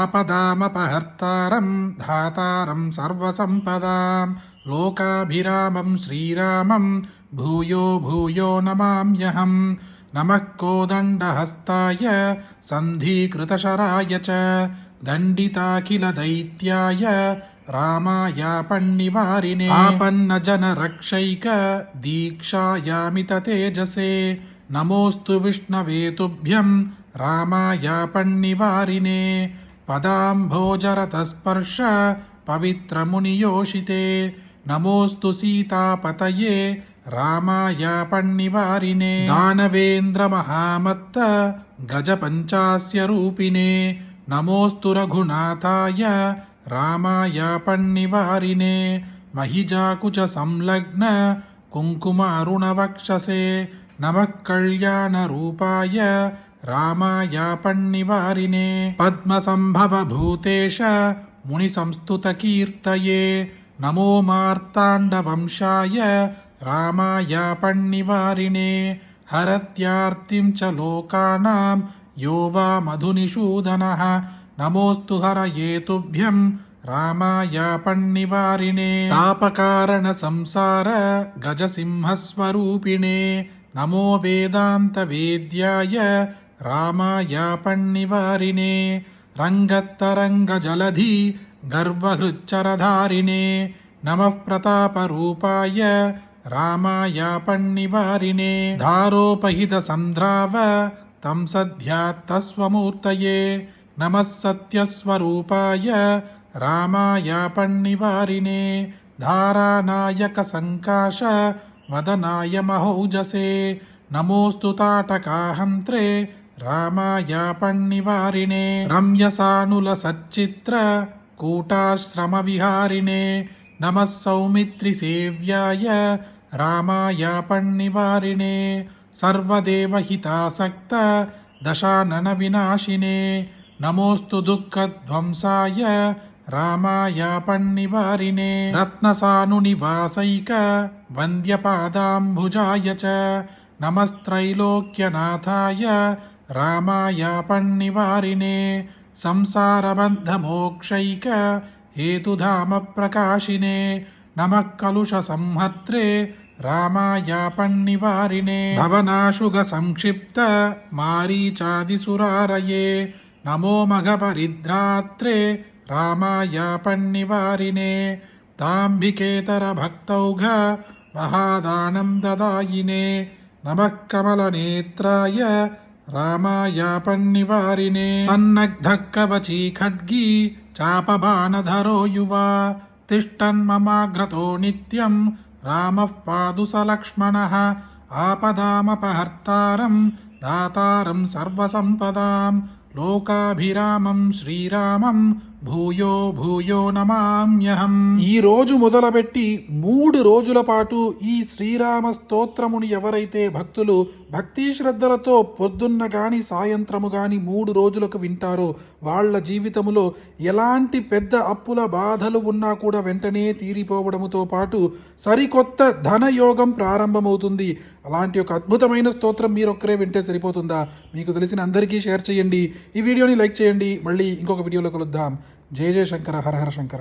आपदामपहर्तारं धातारं सर्वसम्पदां लोकाभिरामं श्रीरामं भूयो भूयो नमाम्यहं। नमः कोदण्डहस्ताय सन्धिकृतशराय च दण्डिताखिलदैत्याय रामायापन्निवारिणे आपन्नजनरक्षैक दीक्षायामिततेजसे नमोऽस्तु विष्णवे तुभ्यं रामायापन्निवारिणे पदाम्भोजरतस्पर्श पवित्रमुनियोषिते नमोऽस्तु सीतापतये रामायापन्निवारिणे दानवेन्द्रमहामत्त गजपञ्चास्य रूपिणे नमोऽस्तु रघुनाथाय रामायापन्निवारिणे महिजाकुचसंलग्न कुङ्कुमारुणवक्षसे नमः कल्याणरूपाय रामायापन्निवारिणे पद्मसम्भवभूतेश मुनिसंस्तुतकीर्तये नमो मार्ताण्डवंशाय रामायापन्निवारिणे हरत्यार्तिं च लोकानां यो वा मधुनिषूदनः नमोऽस्तु हरये तुभ्यं रामायापन्निवारिणे तापकारणसंसार गजसिंहस्वरूपिणे नमो वेदान्तवेद्याय रामायापन्निवारिणे रङ्गत्तरङ्गजलधि गर्वहृच्चरधारिणे नमः प्रतापरूपाय रामायापन्निवारिणे धारोपहितसन्ध्राव तं सध्यात्तस्वमूर्तये नमः सत्यस्वरूपाय रामायापन्निवारिणे धारानायकसङ्काश वदनाय महौजसे नमोऽस्तु ताटकाहन्त्रे रामायापन्निवारिणे रम्यसानुलसच्चित्र कूटाश्रमविहारिणे नमः सौमित्रिसेव्याय रामायापन्निवारिणे सर्वदेवहितासक्त दशाननविनाशिने नमोऽस्तु दुःखध्वंसाय रामायापन्निवारिणे रत्नसानुनिवासैक वन्द्यपादाम्बुजाय च नमस्त्रैलोक्यनाथाय रामायापन्निवारिणे संसारबन्धमोक्षैक हेतुधामप्रकाशिने नमः कलुषसंहर्त्रे रामायापन्निवारिणे भवनाशुगसंक्षिप्त मारीचादिसुरारये नमो मघपरिद्रात्रे रामायापन्निवारिणे दाम्भिकेतरभक्तौघ महादानन्ददायिने नमः कमलनेत्राय रामायापन्निवारिणे सन्नग्धकवची खड्गी चापबाणधरो युवा तिष्ठन्ममाग्रतो नित्यं रामः पादु स लक्ष्मणः आपदामपहर्तारं दातारं सर्वसम्पदां లోకాభిరామం శ్రీరామం భూయో భూయో నమామ్యహం। ఈ రోజు మొదలుపెట్టి 3 రోజుల పాటు ఈ శ్రీరామ స్తోత్రముని ఎవరైతే భక్తులు భక్తి శ్రద్ధలతో పొద్దున్న గాని సాయంత్రము గాని 3 రోజులకు వింటారో వాళ్ళ జీవితములో ఎలాంటి పెద్ద అప్పుల బాధలు ఉన్నా కూడా వెంటనే తీరిపోవడముతో పాటు సరికొత్త ధనయోగం ప్రారంభమవుతుంది। అలాంటి ఒక అద్భుతమైన స్తోత్రం మీరొక్కరే వింటే సరిపోతుందా? మీకు తెలిసిన అందరికీ షేర్ చేయండి, ఈ వీడియోని లైక్ చేయండి। మళ్ళీ ఇంకొక వీడియోలో కలుద్దాం। జయ జయ శంకర, హర హర శంకర।